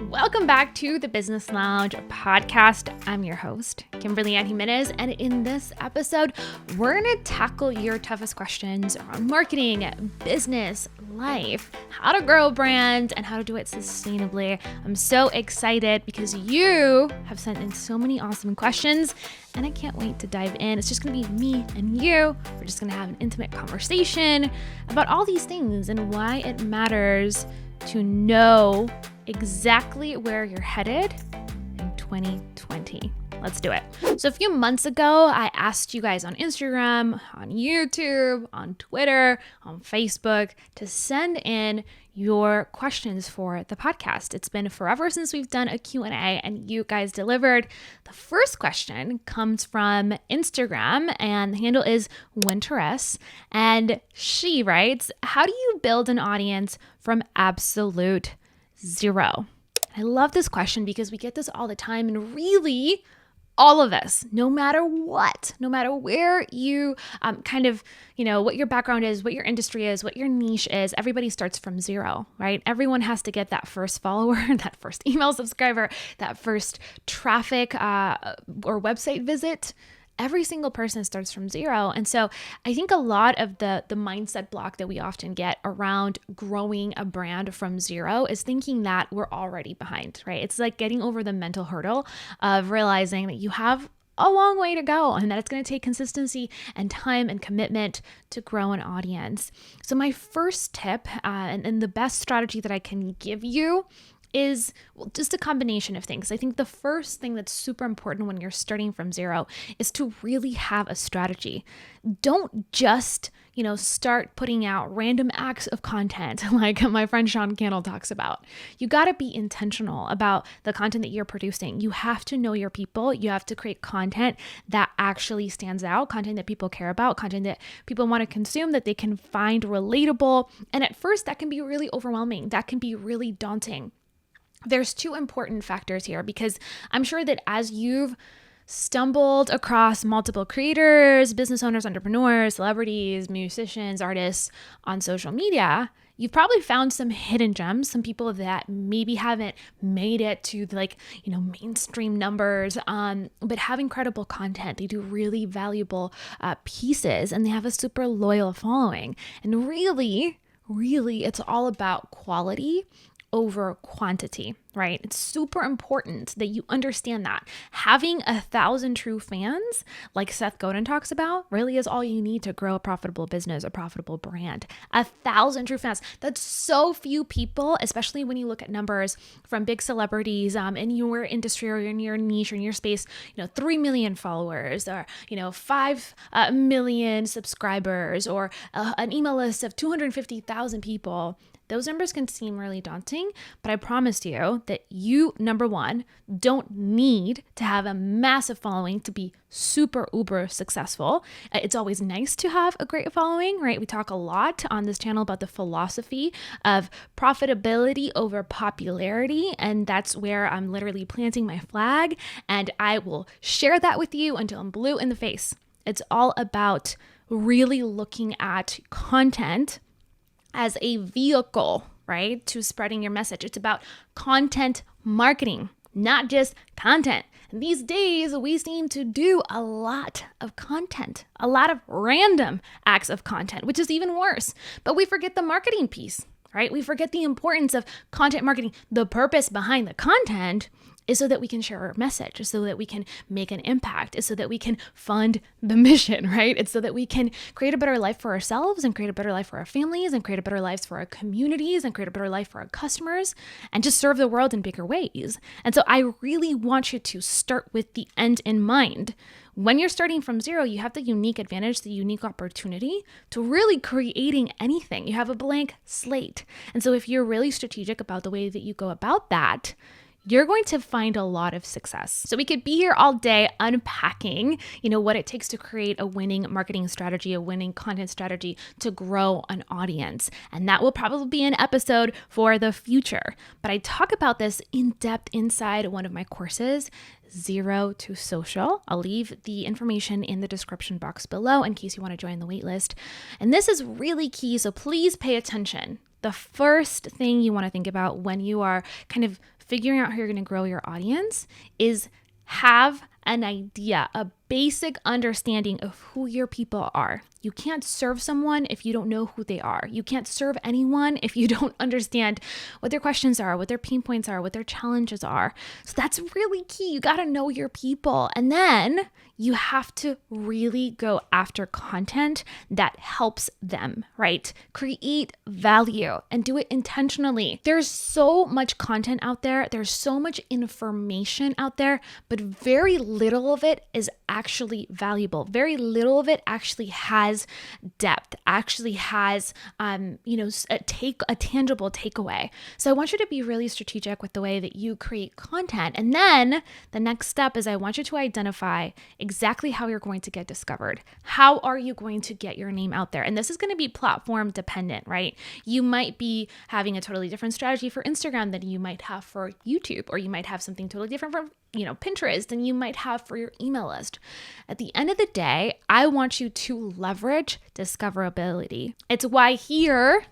Welcome back to the Business Lounge podcast. I'm your host, Kimberly Ann Jimenez, and in this episode, we're going to tackle your toughest questions around marketing, business, life, how to grow a brand, and how to do it sustainably. I'm so excited because you have sent in so many awesome questions, and I can't wait to dive in. It's just going to be me and you. We're just going to have an intimate conversation about all these things and why it matters to know exactly where you're headed in 2020. Let's do it. So a few months ago, I asked you guys on Instagram, on YouTube, on Twitter, on Facebook to send in your questions for the podcast. It's been forever since we've done a Q&A and you guys delivered. The first question comes from Instagram and the handle is Winteress. And she writes, how do you build an audience from absolute zero? I love this question because we get this all the time, and really all of us, no matter what, no matter where you what your background is, what your industry is, what your niche is, everybody starts from zero, right? Everyone has to get that first follower, that first email subscriber, that first traffic or website visit. Every single person starts from zero. And so I think a lot of the mindset block that we often get around growing a brand from zero is thinking that we're already behind, right? It's like getting over the mental hurdle of realizing that you have a long way to go and that it's going to take consistency and time and commitment to grow an audience. So my first tip and the best strategy that I can give you is just a combination of things. I think the first thing that's super important when you're starting from zero is to really have a strategy. Don't just, start putting out random acts of content like my friend Sean Cannell talks about. You got to be intentional about the content that you're producing. You have to know your people. You have to create content that actually stands out, content that people care about, content that people want to consume, that they can find relatable. And at first, that can be really overwhelming. That can be really daunting. There's two important factors here because I'm sure that as you've stumbled across multiple creators, business owners, entrepreneurs, celebrities, musicians, artists on social media, you've probably found some hidden gems, some people that maybe haven't made it to mainstream numbers, but have incredible content. They do really valuable pieces and they have a super loyal following. And really, it's all about quality over quantity, right? It's super important that you understand that. Having 1,000 true fans, like Seth Godin talks about, really is all you need to grow a profitable business, a profitable brand. 1,000 true fans. That's so few people, especially when you look at numbers from big celebrities in your industry or in your niche or in your space, 3 million followers or, 5 million subscribers or an email list of 250,000 people. Those numbers can seem really daunting, but I promise you that you, number one, don't need to have a massive following to be super uber successful. It's always nice to have a great following, right? We talk a lot on this channel about the philosophy of profitability over popularity, and that's where I'm literally planting my flag, and I will share that with you until I'm blue in the face. It's all about really looking at content as a vehicle, right, to spreading your message. It's about content marketing, not just content. And these days, we seem to do a lot of content, a lot of random acts of content, which is even worse. But we forget the marketing piece, right? We forget the importance of content marketing. The purpose behind the content is so that we can share our message, so that we can make an impact, is so that we can fund the mission, right? It's so that we can create a better life for ourselves and create a better life for our families and create a better life for our communities and create a better life for our customers and just serve the world in bigger ways. And so I really want you to start with the end in mind. When you're starting from zero, you have the unique advantage, the unique opportunity to really creating anything. You have a blank slate. And so if you're really strategic about the way that you go about that, you're going to find a lot of success. So we could be here all day unpacking, what it takes to create a winning marketing strategy, a winning content strategy to grow an audience. And that will probably be an episode for the future. But I talk about this in depth inside one of my courses, Zero to Social. I'll leave the information in the description box below in case you want to join the waitlist. And this is really key, so please pay attention. The first thing you want to think about when you are kind of figuring out how you're going to grow your audience is have an idea, a basic understanding of who your people are. You can't serve someone if you don't know who they are. You can't serve anyone if you don't understand what their questions are, what their pain points are, what their challenges are. So that's really key. You got to know your people. And then you have to really go after content that helps them, right? Create value and do it intentionally. There's so much content out there. There's so much information out there, but very little of it is actually valuable. Very little of it actually has depth, actually has, a tangible takeaway. So I want you to be really strategic with the way that you create content. And then the next step is I want you to identify exactly how you're going to get discovered. How are you going to get your name out there? And this is going to be platform dependent, right? You might be having a totally different strategy for Instagram than you might have for YouTube, or you might have something totally different for Pinterest than you might have for your email list. At the end of the day, I want you to leverage discoverability. It's why here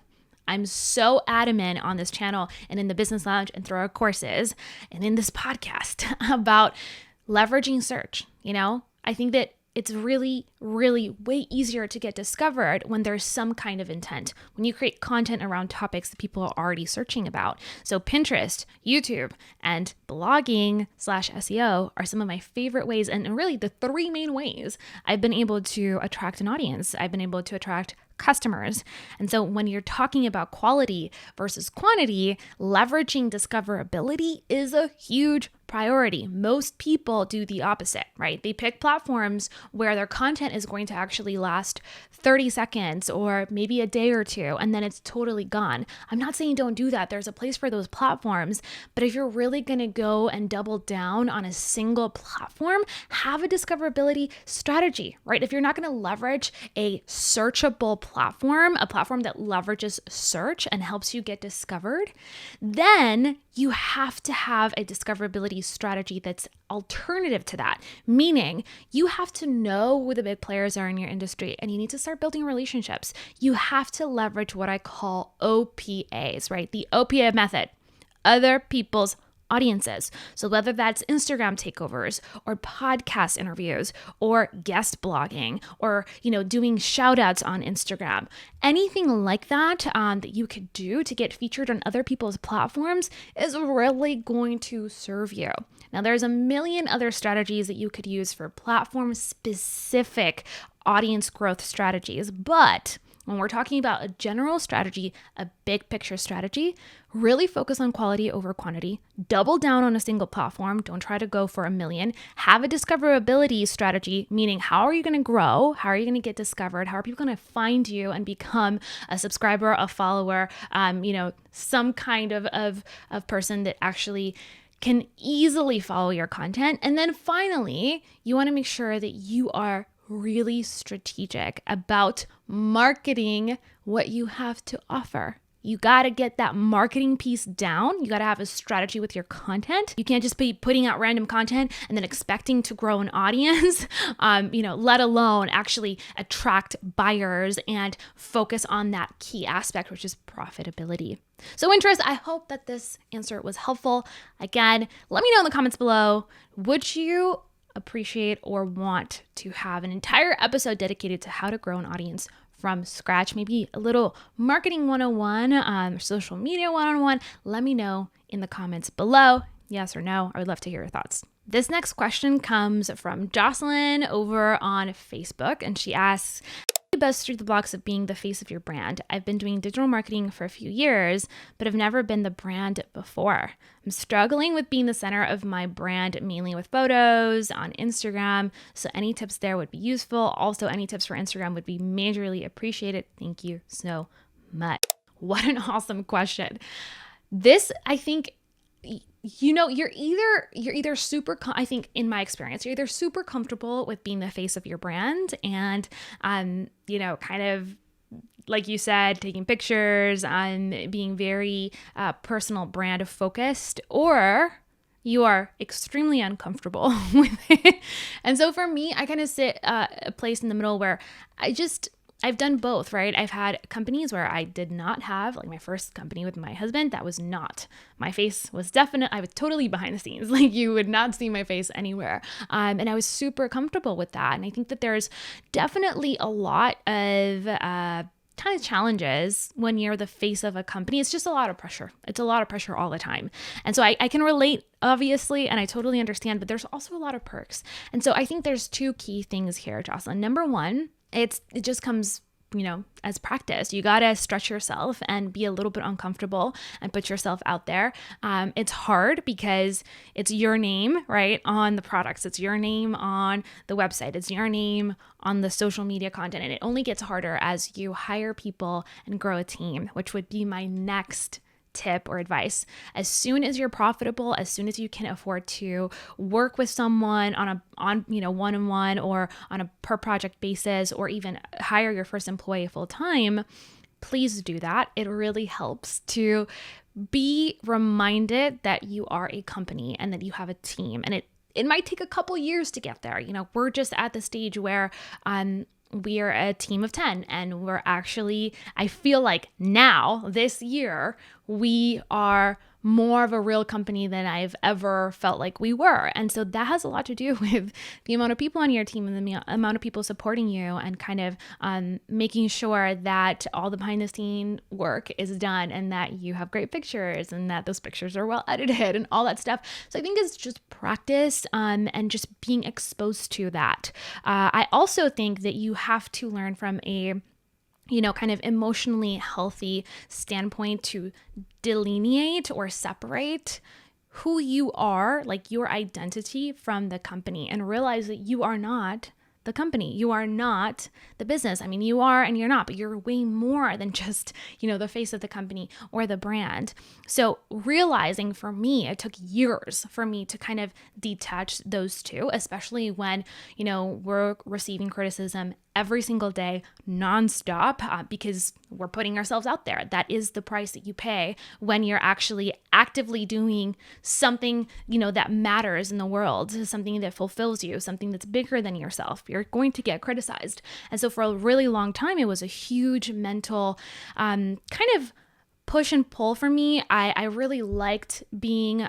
I'm so adamant on this channel and in the Business Lounge and through our courses and in this podcast about leveraging search. I think that it's really, really way easier to get discovered when there's some kind of intent, when you create content around topics that people are already searching about. So Pinterest, YouTube, and blogging/SEO are some of my favorite ways, and really the three main ways I've been able to attract an audience. I've been able to attract customers. And so when you're talking about quality versus quantity, leveraging discoverability is a huge priority. Most people do the opposite, right? They pick platforms where their content is going to actually last 30 seconds or maybe a day or two, and then it's totally gone. I'm not saying don't do that. There's a place for those platforms, but if you're really going to go and double down on a single platform, have a discoverability strategy, right? If you're not going to leverage a searchable platform, a platform that leverages search and helps you get discovered, then you have to have a discoverability strategy that's alternative to that. Meaning you have to know who the big players are in your industry and you need to start building relationships. You have to leverage what I call OPAs, right? The OPA method, other people's audiences. So whether that's Instagram takeovers or podcast interviews or guest blogging or, doing shout outs on Instagram, anything like that that you could do to get featured on other people's platforms is really going to serve you. Now, there's a million other strategies that you could use for platform specific audience growth strategies, but when we're talking about a general strategy, a big picture strategy, really focus on quality over quantity, double down on a single platform, don't try to go for a million, have a discoverability strategy, meaning how are you going to grow? How are you going to get discovered? How are people going to find you and become a subscriber, a follower, some kind of person that actually can easily follow your content. And then finally, you want to make sure that you are really strategic about marketing what you have to offer. You got to get that marketing piece down. You got to have a strategy with your content. You can't just be putting out random content and then expecting to grow an audience, let alone actually attract buyers and focus on that key aspect, which is profitability. So interest, I hope that this answer was helpful. Again, let me know in the comments below, would you appreciate or want to have an entire episode dedicated to how to grow an audience from scratch, maybe a little marketing 101, social media 101, let me know in the comments below. Yes or no, I would love to hear your thoughts. This next question comes from Jocelyn over on Facebook, and she asks, best through the blocks of being the face of your brand. I've been doing digital marketing for a few years, but have never been the brand before. I'm struggling with being the center of my brand, mainly with photos on Instagram. So any tips there would be useful. Also, any tips for Instagram would be majorly appreciated. Thank you so much. What an awesome question. This, I think, you're either super, I think in my experience, you're either super comfortable with being the face of your brand and, kind of, like you said, taking pictures and being very personal brand focused, or you are extremely uncomfortable with it. And so for me, I kind of sit a place in the middle where I've done both, right? I've had companies where I did not have, like my first company with my husband, that was not, my face was I was totally behind the scenes. Like you would not see my face anywhere. And I was super comfortable with that. And I think that there's definitely a lot of, kind of challenges when you're the face of a company. It's just a lot of pressure. It's a lot of pressure all the time. And so I can relate, obviously, and I totally understand, but there's also a lot of perks. And so I think there's two key things here, Jocelyn. Number one, it just comes, as practice. You got to stretch yourself and be a little bit uncomfortable and put yourself out there. It's hard because it's your name, right, on the products. It's your name on the website. It's your name on the social media content. And it only gets harder as you hire people and grow a team, which would be my next tip or advice. As soon as you're profitable, as soon as you can afford to work with someone on one-on-one or on a per project basis, or even hire your first employee full time, please do that. It really helps to be reminded that you are a company and that you have a team. And it might take a couple years to get there. We're just at the stage where we are a team of 10, and we're actually, I feel like now this year, we are more of a real company than I've ever felt like we were. And so that has a lot to do with the amount of people on your team and the amount of people supporting you, and kind of making sure that all the behind the scene work is done, and that you have great pictures, and that those pictures are well edited and all that stuff. So I think it's just practice and just being exposed to that. I also think that you have to learn from a kind of emotionally healthy standpoint to delineate or separate who you are, like your identity, from the company, and realize that you are not the company. You are not the business. I mean, you are and you're not, but you're way more than just, the face of the company or the brand. So realizing, for me, it took years for me to kind of detach those two, especially when, we're receiving criticism every single day, nonstop, because we're putting ourselves out there. That is the price that you pay when you're actually actively doing something, that matters in the world, something that fulfills you, something that's bigger than yourself. You're going to get criticized. And so for a really long time, it was a huge mental kind of push and pull for me. I really liked being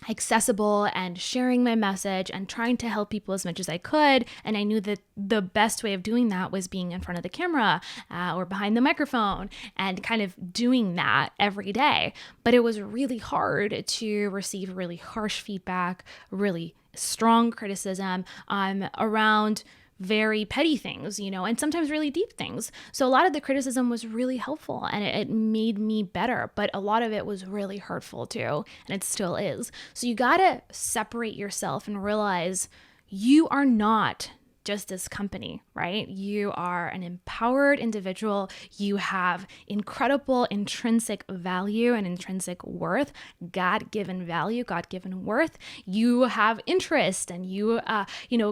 accessible and sharing my message and trying to help people as much as I could. And I knew that the best way of doing that was being in front of the camera or behind the microphone, and kind of doing that every day. But it was really hard to receive really harsh feedback, really strong criticism around very petty things, and sometimes really deep things. So a lot of the criticism was really helpful, and it made me better, but a lot of it was really hurtful too, and it still is. So you gotta separate yourself and realize you are not just this company, right? You are an empowered individual. You have incredible intrinsic value and intrinsic worth, God-given value, God-given worth. You have interest, and you,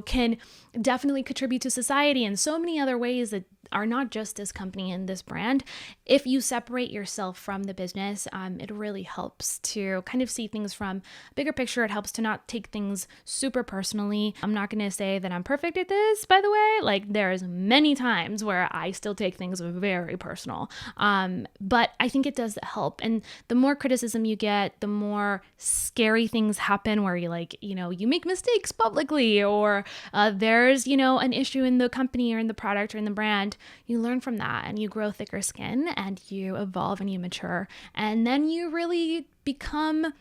can definitely contribute to society in so many other ways that are not just this company and this brand. If you separate yourself from the business, it really helps to kind of see things from a bigger picture. It helps to not take things super personally. I'm not going to say that I'm perfect at this, by the way. Like, there's many times where I still take things very personal. But I think it does help. And the more criticism you get, the more scary things happen where you make mistakes publicly, or there's, an issue in the company or in the product or in the brand. You learn from that, and you grow thicker skin, and you evolve, and you mature, and then you really become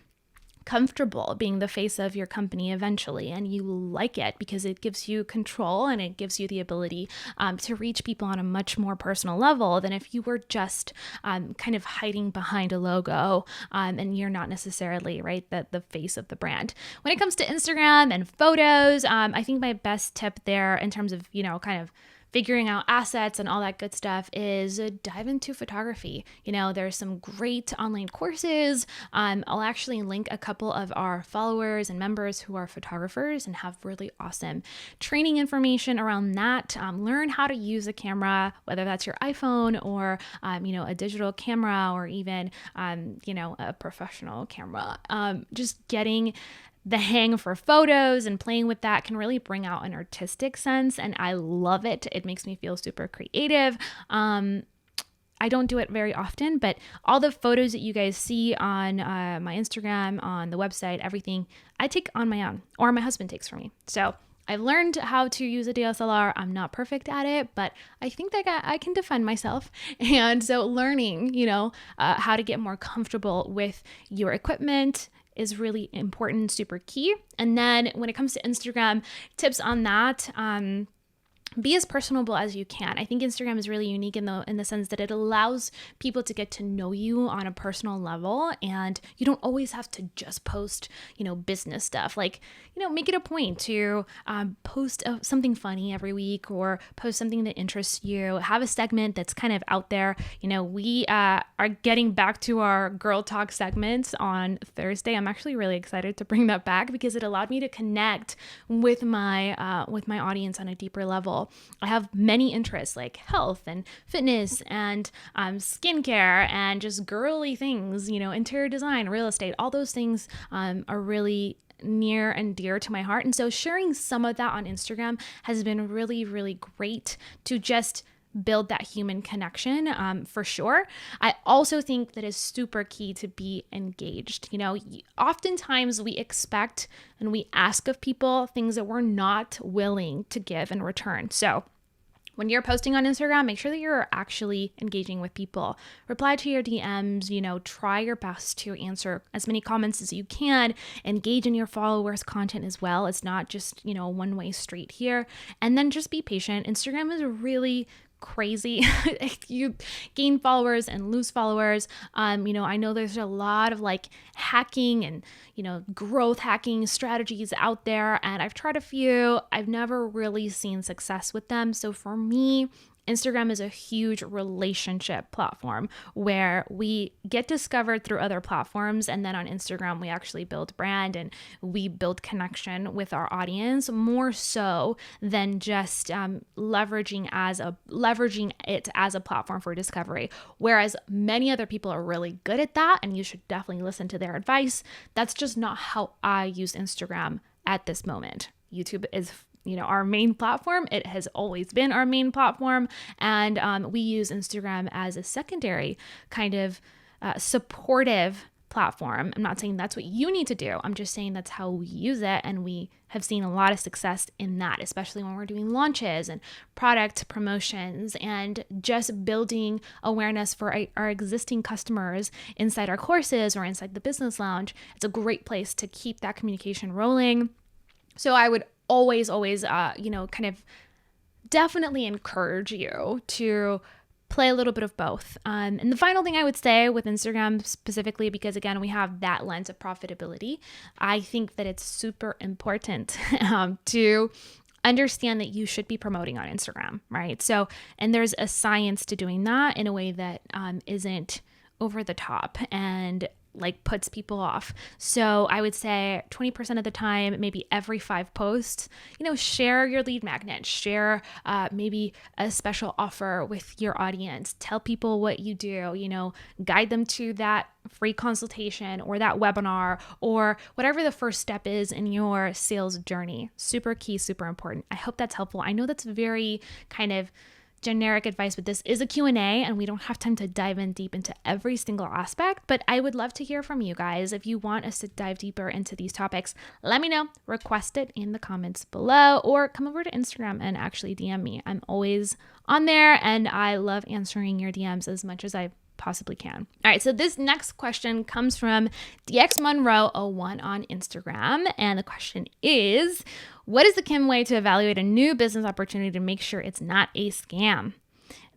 comfortable being the face of your company eventually, and you like it because it gives you control, and it gives you the ability to reach people on a much more personal level than if you were just kind of hiding behind a logo, and you're not necessarily, right, the face of the brand. When it comes to Instagram and photos, I think my best tip there in terms of, kind of figuring out assets and all that good stuff is dive into photography. There's some great online courses. I'll actually link a couple of our followers and members who are photographers and have really awesome training information around that. Learn how to use a camera, whether that's your iPhone or, a digital camera, or even, a professional camera. Just getting the hang for photos and playing with that can really bring out an artistic sense, and I love it. It makes me feel super creative. I don't do it very often, but all the photos that you guys see on my Instagram, on the website, everything, I take on my own, or my husband takes for me. So I've learned how to use a DSLR. I'm not perfect at it, but I think that I can defend myself. And so learning, how to get more comfortable with your equipment is really important, super key. And then when it comes to Instagram, tips on that, be as personable as you can. I think Instagram is really unique in the sense that it allows people to get to know you on a personal level, and you don't always have to just post, business stuff. Like, make it a point to post something funny every week, or post something that interests you. Have a segment that's kind of out there. We are getting back to our Girl Talk segments on Thursday. I'm actually really excited to bring that back because it allowed me to connect with my audience on a deeper level. I have many interests like health and fitness and skincare and just girly things, interior design, real estate, all those things are really near and dear to my heart. And so sharing some of that on Instagram has been really, really great to just build that human connection, for sure. I also think that is super key to be engaged. Oftentimes we expect and we ask of people things that we're not willing to give in return. So when you're posting on Instagram, make sure that you're actually engaging with people. Reply to your DMs, try your best to answer as many comments as you can. Engage in your followers' content as well. It's not just, a one-way street here. And then just be patient. Instagram is really crazy. You gain followers and lose followers. I know there's a lot of hacking and, growth hacking strategies out there, and I've tried a few. I've never really seen success with them. So for me, Instagram is a huge relationship platform where we get discovered through other platforms. And then on Instagram, we actually build brand and we build connection with our audience more so than just leveraging it as a platform for discovery. Whereas many other people are really good at that, and you should definitely listen to their advice. That's just not how I use Instagram at this moment. YouTube is our main platform. It has always been our main platform. And we use Instagram as a secondary kind of supportive platform. I'm not saying that's what you need to do. I'm just saying that's how we use it. And we have seen a lot of success in that, especially when we're doing launches and product promotions and just building awareness for our existing customers inside our courses or inside the business lounge. It's a great place to keep that communication rolling. So I would always, kind of definitely encourage you to play a little bit of both. And the final thing I would say with Instagram specifically, because again, we have that lens of profitability, I think that it's super important to understand that you should be promoting on Instagram, right? So, and there's a science to doing that in a way that isn't over the top and puts people off. So I would say 20% of the time, maybe every 5 posts, share your lead magnet, share maybe a special offer with your audience, tell people what you do, guide them to that free consultation or that webinar or whatever the first step is in your sales journey. Super key, super important. I hope that's helpful. I know that's very kind of generic advice, but this is a Q&A and we don't have time to dive in deep into every single aspect, but I would love to hear from you guys. If you want us to dive deeper into these topics, let me know, request it in the comments below, or come over to Instagram and actually DM me. I'm always on there and I love answering your DMs as much as I possibly can. All right, so this next question comes from DXMonroe01 on Instagram, and the question is, what is the Kim way to evaluate a new business opportunity to make sure it's not a scam?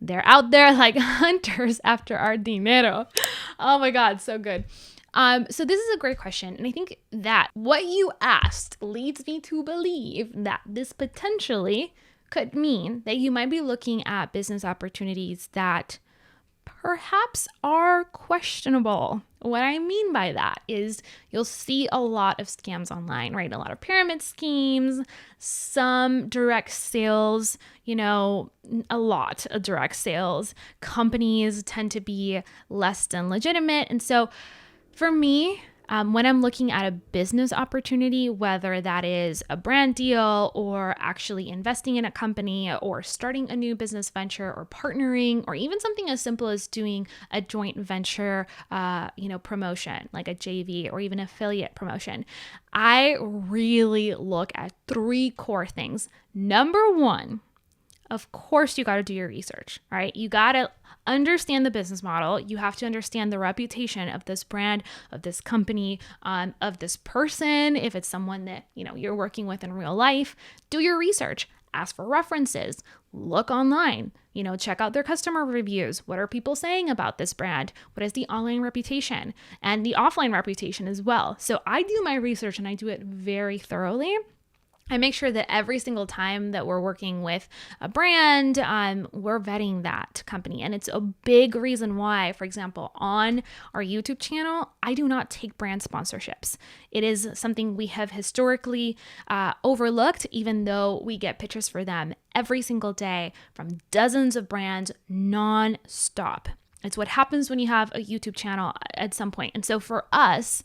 They're out there like hunters after our dinero. Oh my God, so good. So this is a great question. And I think that what you asked leads me to believe that this potentially could mean that you might be looking at business opportunities that perhaps are questionable. What I mean by that is you'll see a lot of scams online, right? A lot of pyramid schemes, some direct sales, a lot of direct sales. Companies tend to be less than legitimate. And so for me, When I'm looking at a business opportunity, whether that is a brand deal or actually investing in a company or starting a new business venture or partnering, or even something as simple as doing a joint venture, promotion, like a JV or even affiliate promotion, I really look at three core things. Number one, of course, you got to do your research, right? You got to understand the business model. You have to understand the reputation of this brand, of this company, of this person. If it's someone that, you're working with in real life, do your research, ask for references, look online, check out their customer reviews. What are people saying about this brand? What is the online reputation and the offline reputation as well? So I do my research and I do it very thoroughly. I make sure that every single time that we're working with a brand, we're vetting that company. And it's a big reason why, for example, on our YouTube channel, I do not take brand sponsorships. It is something we have historically overlooked, even though we get pitches for them every single day from dozens of brands non-stop. It's what happens when you have a YouTube channel at some point. And so for us,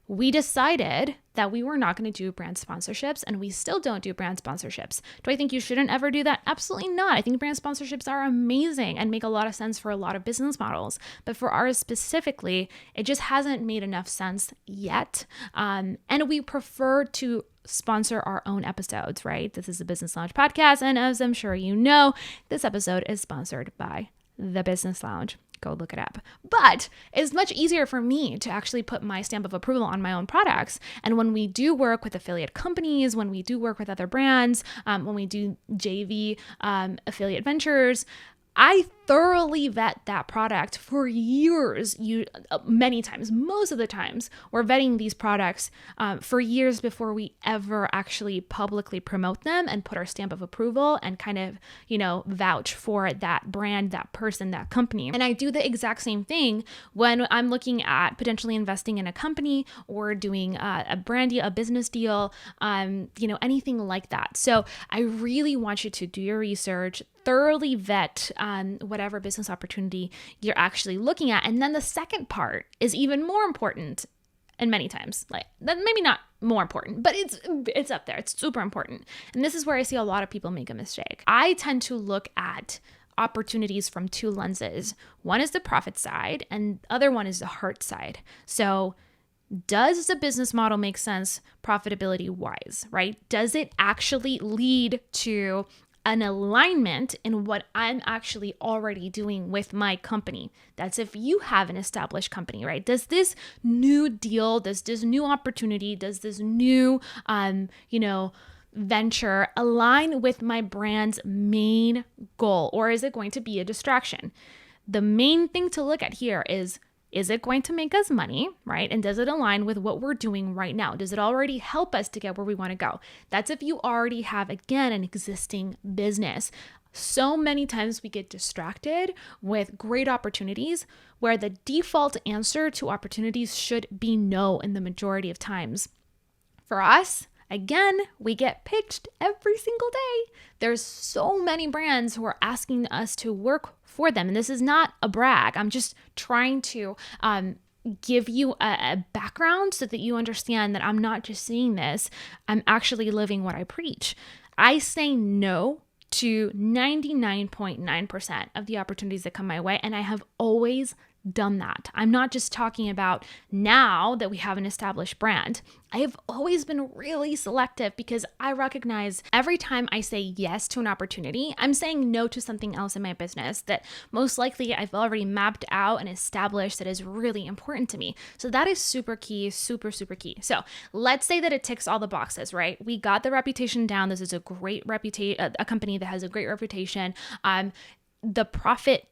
we decided that we were not going to do brand sponsorships, and we still don't do brand sponsorships. Do I think you shouldn't ever do that? Absolutely not. I think brand sponsorships are amazing and make a lot of sense for a lot of business models. But for ours specifically, it just hasn't made enough sense yet. And we prefer to sponsor our own episodes, right? This is a Business Lounge podcast, and as I'm sure you know, this episode is sponsored by the Business Lounge. Go look it up. But it's much easier for me to actually put my stamp of approval on my own products. And when we do work with affiliate companies, when we do work with other brands, when we do JV affiliate ventures, I thoroughly vet that product for years. Many times, most of the times, we're vetting these products for years before we ever actually publicly promote them and put our stamp of approval and kind of, vouch for that brand, that person, that company. And I do the exact same thing when I'm looking at potentially investing in a company or doing a brand deal, a business deal, anything like that. So I really want you to do your research, thoroughly vet whatever business opportunity you're actually looking at. And then the second part is even more important, and many times, like maybe not more important, but it's up there. It's super important. And this is where I see a lot of people make a mistake. I tend to look at opportunities from two lenses. One is the profit side, and the other one is the heart side. So does the business model make sense profitability wise, right? Does it actually lead to an alignment in what I'm actually already doing with my company? That's if you have an established company, right? Does this new deal, does this new opportunity, does this new, venture align with my brand's main goal, or is it going to be a distraction? The main thing to look at here is it going to make us money, right? And does it align with what we're doing right now? Does it already help us to get where we want to go? That's if you already have, again, an existing business. So many times we get distracted with great opportunities where the default answer to opportunities should be no in the majority of times. For us, again, we get pitched every single day. There's so many brands who are asking us to work for them. And this is not a brag. I'm just trying to give you a background so that you understand that I'm not just saying this. I'm actually living what I preach. I say no to 99.9% of the opportunities that come my way. And I have always done that. I'm not just talking about now that we have an established brand. I have always been really selective because I recognize every time I say yes to an opportunity, I'm saying no to something else in my business that most likely I've already mapped out and established that is really important to me. So that is super key, super, super key. So let's say that it ticks all the boxes, right? We got the reputation down. This is a great reputation, a company that has a great reputation. The profit,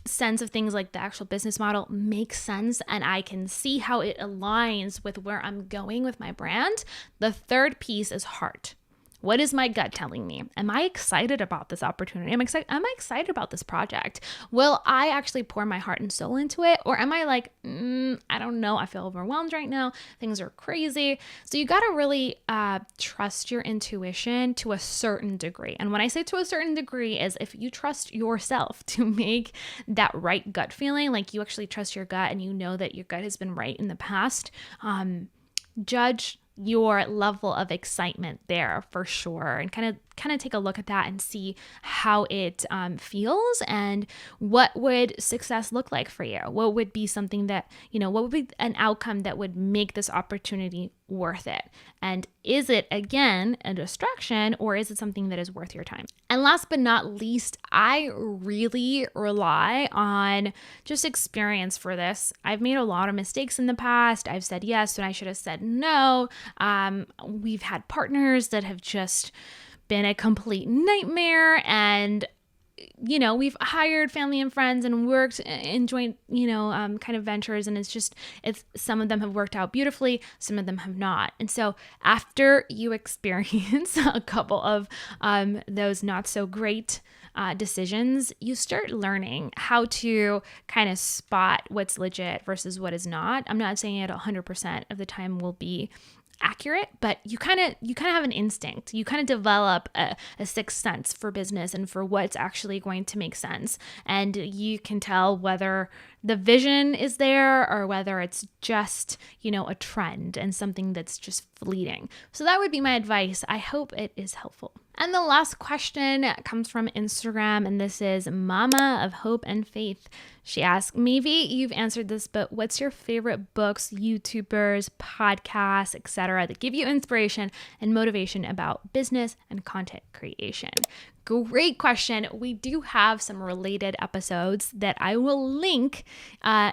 sense of things like the actual business model makes sense, and I can see how it aligns with where I'm going with my brand. The third piece is heart. What is my gut telling me? Am I excited about this opportunity? Am I excited about this project? Will I actually pour my heart and soul into it? Or am I like, I don't know. I feel overwhelmed right now. Things are crazy. So you got to really trust your intuition to a certain degree. And when I say to a certain degree is if you trust yourself to make that right gut feeling, like you actually trust your gut and you know that your gut has been right in the past, judge your level of excitement there for sure, and kind of take a look at that and see how it feels, and what would success look like for you. What would be something that, what would be an outcome that would make this opportunity worth it? And is it, again, a distraction, or is it something that is worth your time? And last but not least, I really rely on just experience for this. I've made a lot of mistakes in the past. I've said yes when I should have said no. We've had partners that have just been a complete nightmare, and we've hired family and friends and worked in joint, kind of ventures. And it's some of them have worked out beautifully. Some of them have not. And so after you experience a couple of those not so great decisions, you start learning how to kind of spot what's legit versus what is not. I'm not saying it 100% of the time will be accurate, but you kind of have an instinct. You kind of develop a sixth sense for business and for what's actually going to make sense. And you can tell whether the vision is there or whether it's just, a trend and something that's just fleeting. So that would be my advice. I hope it is helpful. And the last question comes from Instagram, and this is Mama of Hope and Faith. She asks, maybe you've answered this, but what's your favorite books, YouTubers, podcasts, etc., that give you inspiration and motivation about business and content creation? Great question. We do have some related episodes that I will link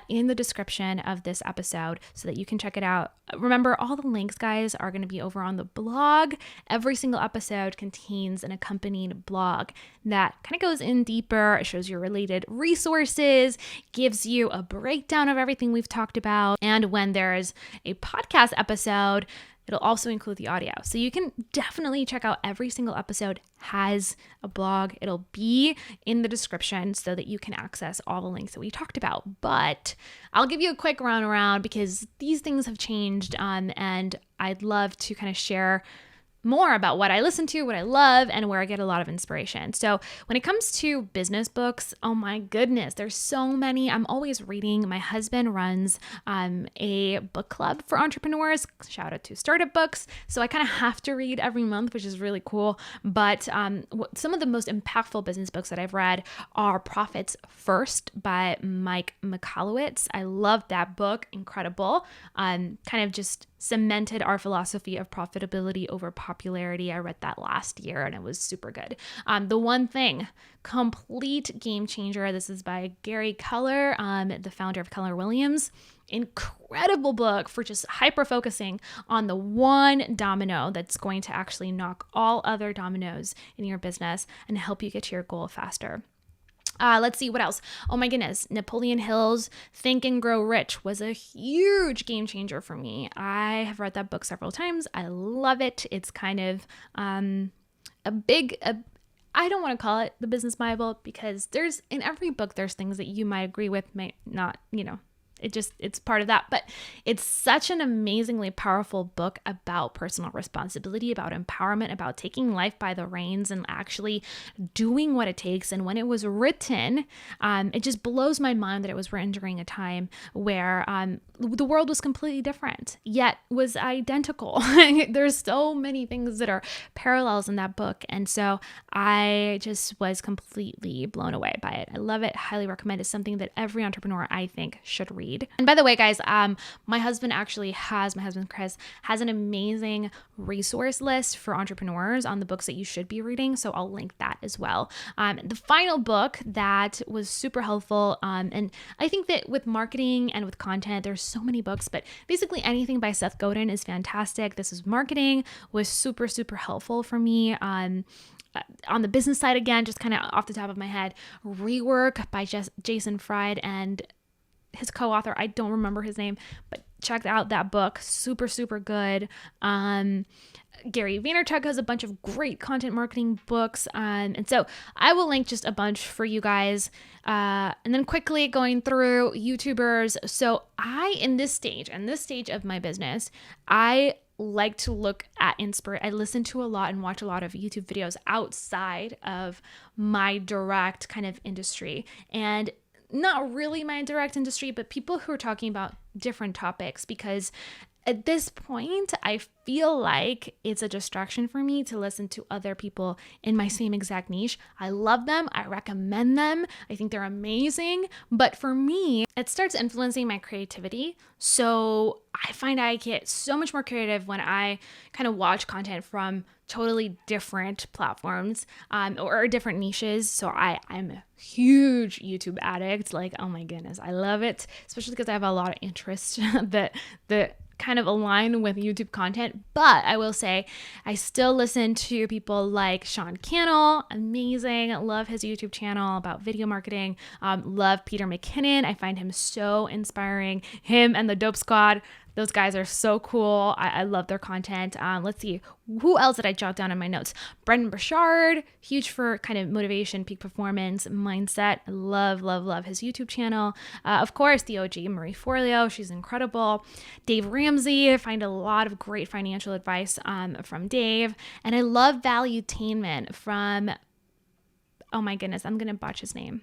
in the description of this episode so that you can check it out. Remember, all the links, guys, are going to be over on the blog. Every single episode contains an accompanying blog that kind of goes in deeper. It shows you related resources, gives you a breakdown of everything we've talked about. And when there's a podcast episode, it'll also include the audio. So you can definitely check out every single episode has a blog. It'll be in the description so that you can access all the links that we talked about. But I'll give you a quick round because these things have changed, and I'd love to kind of share more about what I listen to, what I love, and where I get a lot of inspiration. So when it comes to business books, oh my goodness, there's so many. I'm always reading. My husband runs a book club for entrepreneurs. Shout out to Startup Books. So I kind of have to read every month, which is really cool. But some of the most impactful business books that I've read are Profits First by Mike Michalowicz. I love that book. Incredible. Kind of just cemented our philosophy of profitability over popularity. I read that last year and it was super good. The One Thing, complete game changer. This is by Gary Keller, the founder of Keller Williams. Incredible book for just hyper focusing on the one domino that's going to actually knock all other dominoes in your business and help you get to your goal faster. Let's see what else. Oh my goodness. Napoleon Hill's Think and Grow Rich was a huge game changer for me. I have read that book several times. I love it. It's kind of I don't want to call it the business Bible because in every book, there's things that you might agree with, might not, it's part of that, but it's such an amazingly powerful book about personal responsibility, about empowerment, about taking life by the reins and actually doing what it takes. And when it was written, it just blows my mind that it was written during a time where the world was completely different, yet was identical. There's so many things that are parallels in that book. And so I just was completely blown away by it. I love it. Highly recommend. It's something that every entrepreneur, I think, should read. And by the way, guys, my husband Chris has an amazing resource list for entrepreneurs on the books that you should be reading. So I'll link that as well. The final book that was super helpful, and I think that with marketing and with content, there's so many books, but basically anything by Seth Godin is fantastic. This is Marketing, was super, super helpful for me. On the business side, again, just kind of off the top of my head, Rework by Jason Fried and his co-author, I don't remember his name, but check out that book. Super, super good. Gary Vaynerchuk has a bunch of great content marketing books. And so I will link just a bunch for you guys. And then quickly going through YouTubers. So in this stage of my business, I like to look at I listen to a lot and watch a lot of YouTube videos outside of my direct kind of industry. And not really my direct industry, but people who are talking about different topics, because at this point, I feel like it's a distraction for me to listen to other people in my same exact niche. I love them. I recommend them. I think they're amazing. But for me, it starts influencing my creativity. So I find I get so much more creative when I kind of watch content from totally different platforms or different niches. So I'm a huge YouTube addict. Like, oh my goodness, I love it, especially because I have a lot of interests that kind of align with YouTube content. But I will say I still listen to people like Sean Cannell, amazing. Love his YouTube channel about video marketing. Love Peter McKinnon. I find him so inspiring. Him and the Dope Squad, those guys are so cool. I love their content. Let's see, who else did I jot down in my notes? Brendan Burchard, huge for kind of motivation, peak performance, mindset. I love his YouTube channel. Of course, the OG Marie Forleo, she's incredible. Dave Ramsey, I find a lot of great financial advice from Dave. And I love Valuetainment from, oh my goodness, I'm going to botch his name.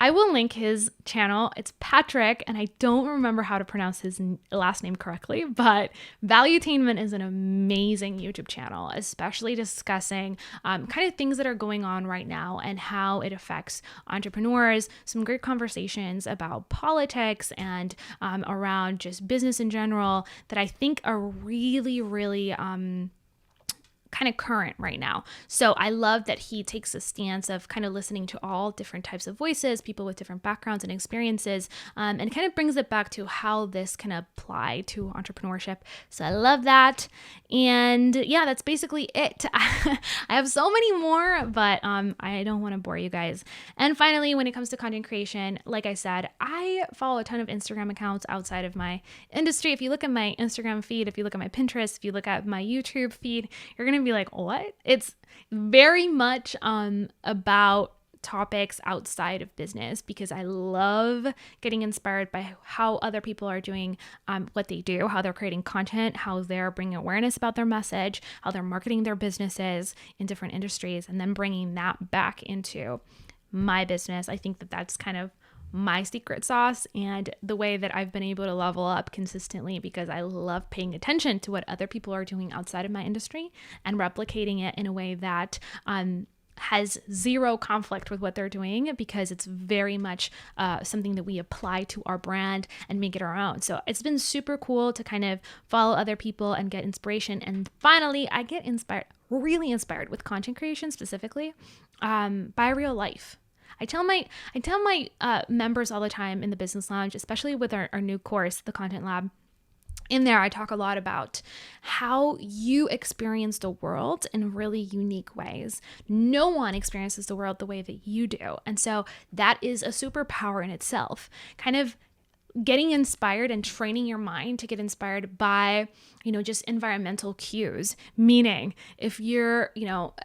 I will link his channel. It's Patrick, and I don't remember how to pronounce his last name correctly, but Valuetainment is an amazing YouTube channel, especially discussing kind of things that are going on right now and how it affects entrepreneurs. Some great conversations about politics and around just business in general that I think are really kind of current right now. So I love that he takes a stance of kind of listening to all different types of voices, people with different backgrounds and experiences, and kind of brings it back to how this can apply to entrepreneurship. So I love that. And yeah, that's basically it. I have so many more, but I don't want to bore you guys. And finally, when it comes to content creation, like I said, I follow a ton of Instagram accounts outside of my industry. If you look at my Instagram feed, if you look at my Pinterest, if you look at my YouTube feed, you're going to be like, what? It's very much about topics outside of business, because I love getting inspired by how other people are doing what they do, how they're creating content, how they're bringing awareness about their message, how they're marketing their businesses in different industries, and then bringing that back into my business. I think that that's kind of my secret sauce and the way that I've been able to level up consistently, because I love paying attention to what other people are doing outside of my industry and replicating it in a way that has zero conflict with what they're doing, because it's very much something that we apply to our brand and make it our own. So it's been super cool to kind of follow other people and get inspiration. And finally, I get really inspired with content creation specifically by real life. I tell my members all the time in the Business Lounge, especially with our new course, the Content Lab. In there, I talk a lot about how you experience the world in really unique ways. No one experiences the world the way that you do. And so that is a superpower in itself. Kind of getting inspired and training your mind to get inspired by, just environmental cues. Meaning, if you're,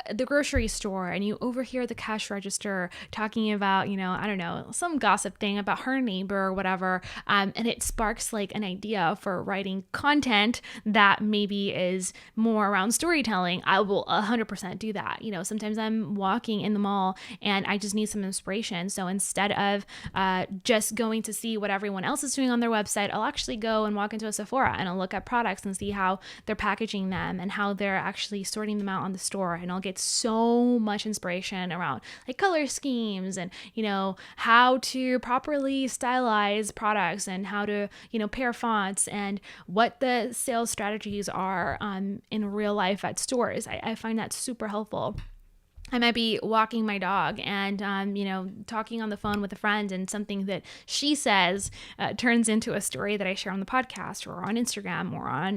at the grocery store and you overhear the cash register talking about, I don't know, some gossip thing about her neighbor or whatever, and it sparks like an idea for writing content that maybe is more around storytelling, I will 100% do that. Sometimes I'm walking in the mall and I just need some inspiration. So instead of just going to see what everyone else is doing on their website, I'll actually go and walk into a Sephora and I'll look at products and see how they're packaging them and how they're actually sorting them out on the store. And I'll get so much inspiration around like color schemes and, how to properly stylize products and how to, pair fonts and what the sales strategies are in real life at stores. I find that super helpful. I might be walking my dog and, talking on the phone with a friend, and something that she says turns into a story that I share on the podcast or on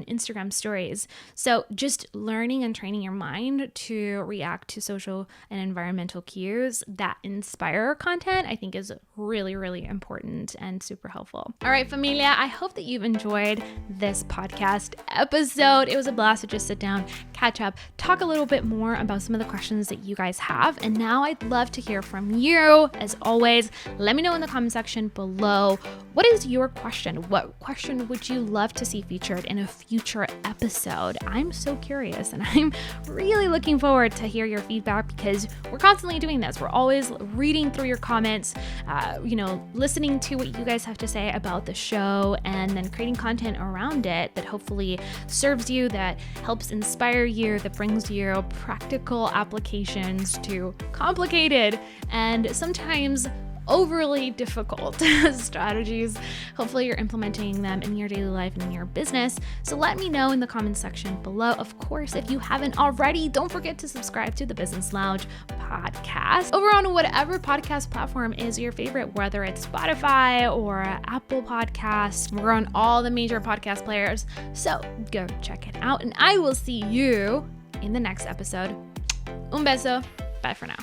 Instagram stories. So just learning and training your mind to react to social and environmental cues that inspire content, I think is really, really important and super helpful. All right, familia, I hope that you've enjoyed this podcast episode. It was a blast to just sit down, catch up, talk a little bit more about some of the questions that you guys have. And now I'd love to hear from you. As always, let me know in the comment section below, what is your question? What question would you love to see featured in a future episode? I'm so curious, and I'm really looking forward to hear your feedback, because we're constantly doing this. We're always reading through your comments, listening to what you guys have to say about the show, and then creating content around it that hopefully serves you, that helps inspire you, that brings you practical applications to complicated and sometimes overly difficult strategies. Hopefully you're implementing them in your daily life and in your business. So let me know in the comments section below. Of course, if you haven't already, don't forget to subscribe to the Business Lounge podcast over on whatever podcast platform is your favorite, whether it's Spotify or Apple Podcasts. We're on all the major podcast players. So go check it out, and I will see you in the next episode. Un beso. Bye for now.